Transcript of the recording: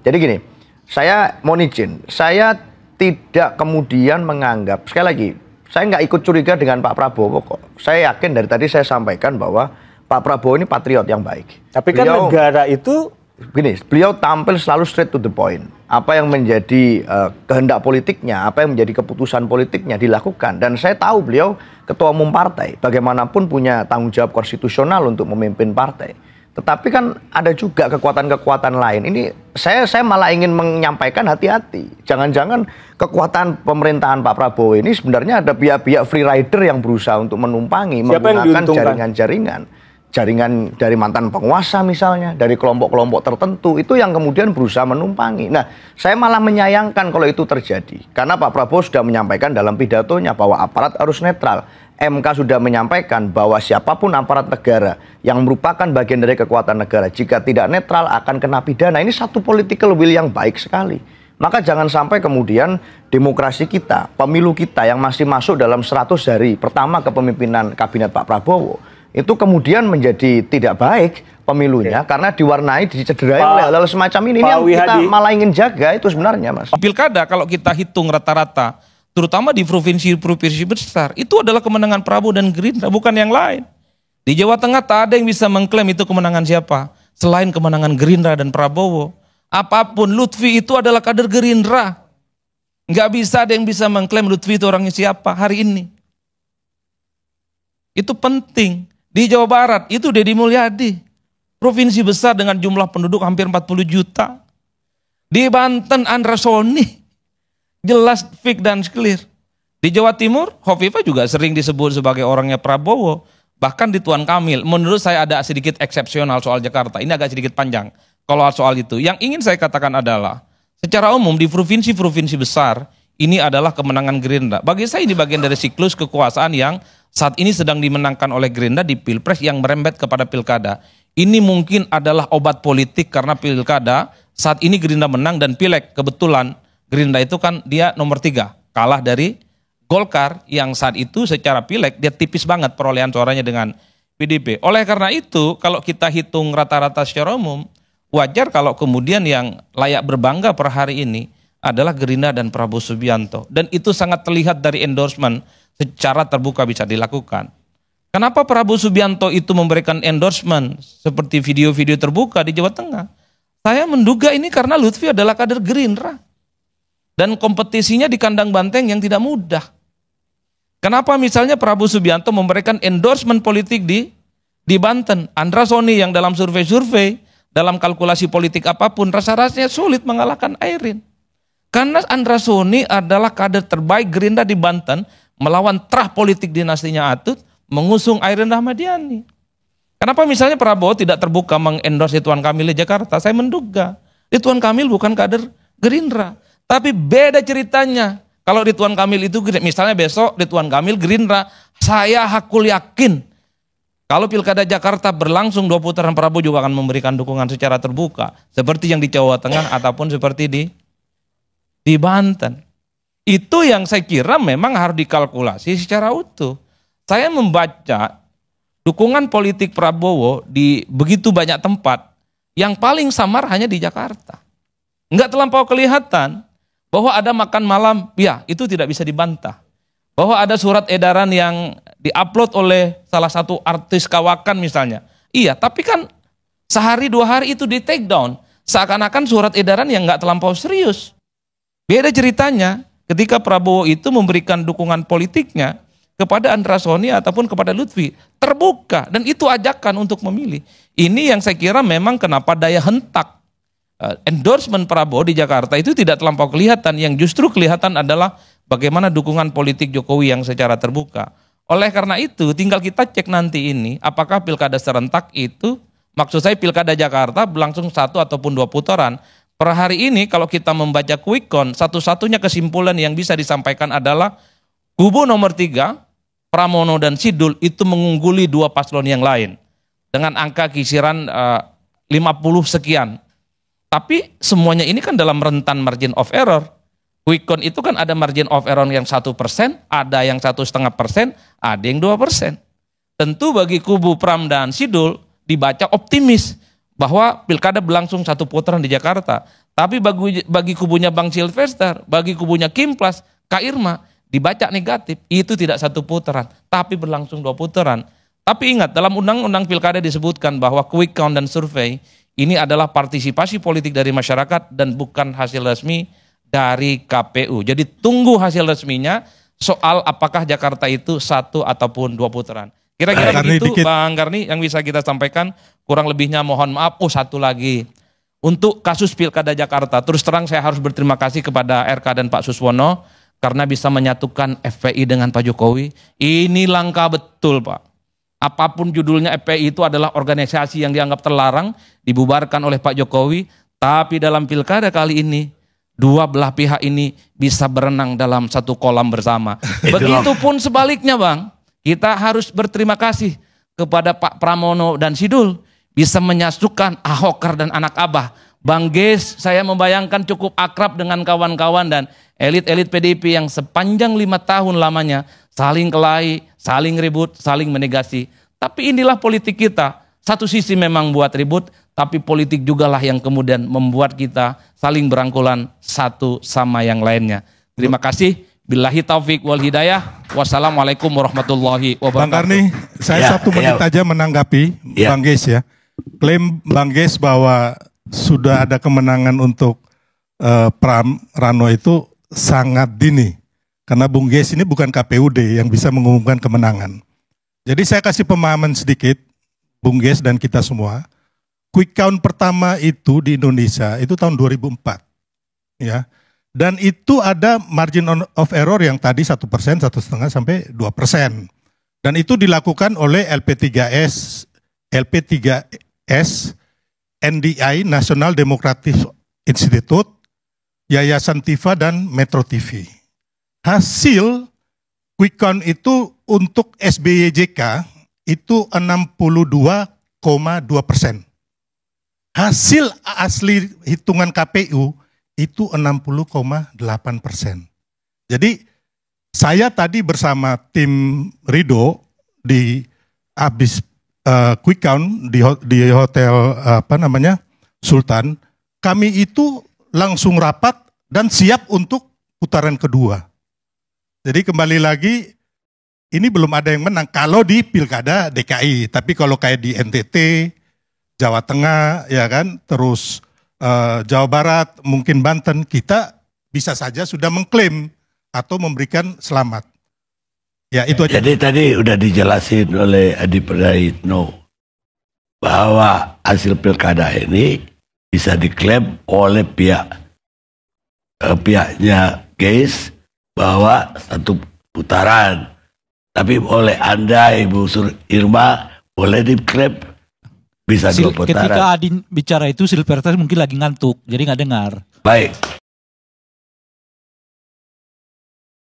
Jadi gini, saya mohon izin, saya tidak kemudian menganggap, sekali lagi, saya nggak ikut curiga dengan Pak Prabowo kok. Saya yakin dari tadi saya sampaikan bahwa Pak Prabowo ini patriot yang baik. Tapi kan negara itu... Gini, beliau tampil selalu straight to the point. Apa yang menjadi kehendak politiknya, apa yang menjadi keputusan politiknya dilakukan. Dan saya tahu beliau ketua umum partai, bagaimanapun punya tanggung jawab konstitusional untuk memimpin partai. Tetapi kan ada juga kekuatan-kekuatan lain. Ini saya malah ingin menyampaikan hati-hati. Jangan-jangan kekuatan pemerintahan Pak Prabowo ini sebenarnya ada pihak-pihak free rider yang berusaha untuk menumpangi, menggunakan jaringan-jaringan. Jaringan dari mantan penguasa misalnya, dari kelompok-kelompok tertentu, itu yang kemudian berusaha menumpangi. Nah, saya malah menyayangkan kalau itu terjadi. Karena Pak Prabowo sudah menyampaikan dalam pidatonya bahwa aparat harus netral. MK sudah menyampaikan bahwa siapapun aparat negara yang merupakan bagian dari kekuatan negara, jika tidak netral akan kena pidana. Ini satu political will yang baik sekali. Maka jangan sampai kemudian demokrasi kita, pemilu kita yang masih masuk dalam 100 hari pertama kepemimpinan kabinet Pak Prabowo, itu kemudian menjadi tidak baik pemilunya karena diwarnai, dicederai oleh hal-hal semacam ini. Ini yang kita malah ingin jaga itu sebenarnya, Mas. Pilkada kalau kita hitung rata-rata, terutama di provinsi-provinsi besar, itu adalah kemenangan Prabowo dan Gerindra, bukan yang lain. Di Jawa Tengah tak ada yang bisa mengklaim itu kemenangan siapa selain kemenangan Gerindra dan Prabowo. Apapun, Lutfi itu adalah kader Gerindra. Nggak bisa ada yang bisa mengklaim Lutfi itu orangnya siapa hari ini. Itu penting. Di Jawa Barat itu Deddy Mulyadi, provinsi besar dengan jumlah penduduk hampir 40 juta. Di Banten Andra Soni, jelas fix dan clear. Di Jawa Timur Hovifah juga sering disebut sebagai orangnya Prabowo. Bahkan di Tuan Kamil, menurut saya ada sedikit eksepsional soal Jakarta. Ini agak sedikit panjang kalau soal itu. Yang ingin saya katakan adalah, secara umum di provinsi-provinsi besar, ini adalah kemenangan Gerindra. Bagi saya ini bagian dari siklus kekuasaan yang saat ini sedang dimenangkan oleh Gerindra di Pilpres yang merembet kepada Pilkada. Ini mungkin adalah obat politik karena Pilkada saat ini Gerindra menang dan Pileg. Kebetulan Gerindra itu kan dia nomor 3. Kalah dari Golkar yang saat itu secara Pileg dia tipis banget perolehan suaranya dengan PDIP. Oleh karena itu kalau kita hitung rata-rata secara umum, wajar kalau kemudian yang layak berbangga per hari ini adalah Gerindra dan Prabowo Subianto. Dan itu sangat terlihat dari endorsement secara terbuka bisa dilakukan. Kenapa Prabowo Subianto itu memberikan endorsement seperti video-video terbuka di Jawa Tengah? Saya menduga ini karena Lutfi adalah kader Gerindra. Dan kompetisinya di kandang banteng yang tidak mudah. Kenapa misalnya Prabowo Subianto memberikan endorsement politik di Banten? Andra Soni yang dalam survei-survei, dalam kalkulasi politik apapun, rasa-rasanya sulit mengalahkan Airin. Karena Andra Soni adalah kader terbaik Gerindra di Banten, melawan terah politik dinastinya Atut, mengusung Airin Rahmadiani. Kenapa misalnya Prabowo tidak terbuka mengendorse Ridwan Kamil di Jakarta? Saya menduga Ridwan Kamil bukan kader Gerindra. Tapi beda ceritanya. Kalau Ridwan Kamil itu, misalnya besok Ridwan Kamil Gerindra, saya hakul yakin kalau Pilkada Jakarta berlangsung 2 putaran, Prabowo juga akan memberikan dukungan secara terbuka. Seperti yang di Jawa Tengah ataupun seperti di Banten. Itu yang saya kira memang harus dikalkulasi secara utuh. Saya membaca dukungan politik Prabowo di begitu banyak tempat, yang paling samar hanya di Jakarta. Enggak terlampau kelihatan bahwa ada makan malam, ya itu tidak bisa dibantah. Bahwa ada surat edaran yang diupload oleh salah satu artis kawakan misalnya. Iya, tapi kan sehari 2 hari itu di take down. Seakan-akan surat edaran yang enggak terlampau serius. Beda ceritanya ketika Prabowo itu memberikan dukungan politiknya kepada Andra Soni ataupun kepada Lutfi, terbuka, dan itu ajakan untuk memilih. Ini yang saya kira memang kenapa daya hentak endorsement Prabowo di Jakarta itu tidak terlampau kelihatan. Yang justru kelihatan adalah bagaimana dukungan politik Jokowi yang secara terbuka. Oleh karena itu tinggal kita cek nanti ini apakah pilkada serentak itu, maksud saya pilkada Jakarta berlangsung 1 ataupun 2 putaran. Per hari ini kalau kita membaca quick count, satu-satunya kesimpulan yang bisa disampaikan adalah kubu nomor 3, Pramono dan Sidul itu mengungguli 2 paslon yang lain. Dengan angka kisiran 50 sekian. Tapi semuanya ini kan dalam rentan margin of error. Quick count itu kan ada margin of error yang 1%, ada yang 1,5%, ada yang 2%. Tentu bagi kubu Pram dan Sidul dibaca optimis bahwa pilkada berlangsung 1 putaran di Jakarta. Tapi bagi kubunya Bang Silvester, bagi kubunya Kimplas, Kak Irma, dibaca negatif, itu tidak satu putaran, tapi berlangsung 2 putaran. Tapi ingat, dalam undang-undang pilkada disebutkan bahwa quick count dan survei ini adalah partisipasi politik dari masyarakat dan bukan hasil resmi dari KPU. Jadi tunggu hasil resminya soal apakah Jakarta itu 1 ataupun 2 putaran. Kira-kira begitu Bang Karni yang bisa kita sampaikan. Kurang lebihnya mohon maaf. Oh, satu lagi. Untuk kasus Pilkada Jakarta, terus terang saya harus berterima kasih kepada RK dan Pak Suswono karena bisa menyatukan FPI dengan Pak Jokowi. Ini langkah betul, Pak. Apapun judulnya, FPI itu adalah organisasi yang dianggap terlarang, dibubarkan oleh Pak Jokowi. Tapi dalam Pilkada kali ini, dua belah pihak ini bisa berenang dalam satu kolam bersama. Begitupun sebaliknya, Bang. Kita harus berterima kasih kepada Pak Pramono dan Sidul bisa menyatukan Ahoker dan anak Abah. Bang Ges, saya membayangkan cukup akrab dengan kawan-kawan dan elit-elit PDIP yang sepanjang 5 tahun lamanya saling kelahi, saling ribut, saling menegasi. Tapi inilah politik kita. Satu sisi memang buat ribut, tapi politik jugalah yang kemudian membuat kita saling berangkulan satu sama yang lainnya. Terima kasih. Billahi taufik wal hidayah. Wassalamualaikum warahmatullahi wabarakatuh. Bang Karni, saya 1 menit aja menanggapi Bang Ges ya. Klaim Bang Ges bahwa sudah ada kemenangan untuk Pram Rano itu sangat dini. Karena Bung Ges ini bukan KPUD yang bisa mengumumkan kemenangan. Jadi saya kasih pemahaman sedikit, Bung Ges dan kita semua. Quick count pertama itu di Indonesia itu tahun 2004. Ya. Dan itu ada margin of error yang tadi 1%, 1,5% sampai 2%. Dan itu dilakukan oleh LP3S, NDI, National Democratic Institute, Yayasan TIFA, dan Metro TV. Hasil quick count itu untuk SBYJK itu 62,2%. Hasil asli hitungan KPU itu 60,8%. Jadi saya tadi bersama tim Rido di habis quick count di hotel Sultan, kami itu langsung rapat dan siap untuk putaran kedua. Jadi kembali lagi, ini belum ada yang menang kalau di Pilkada DKI, tapi kalau kayak di NTT, Jawa Tengah, ya kan, terus Jawa Barat, mungkin Banten, kita bisa saja sudah mengklaim atau memberikan selamat. Ya itu aja. Jadi tadi udah dijelasin oleh Adi Praitno bahwa hasil pilkada ini bisa diklaim oleh pihaknya Ges bahwa 1 putaran, tapi oleh Anda Ibu Irma boleh diklaim bisa 2 putaran. Ketika Adi bicara itu Silverter mungkin lagi ngantuk, jadi nggak dengar. Baik.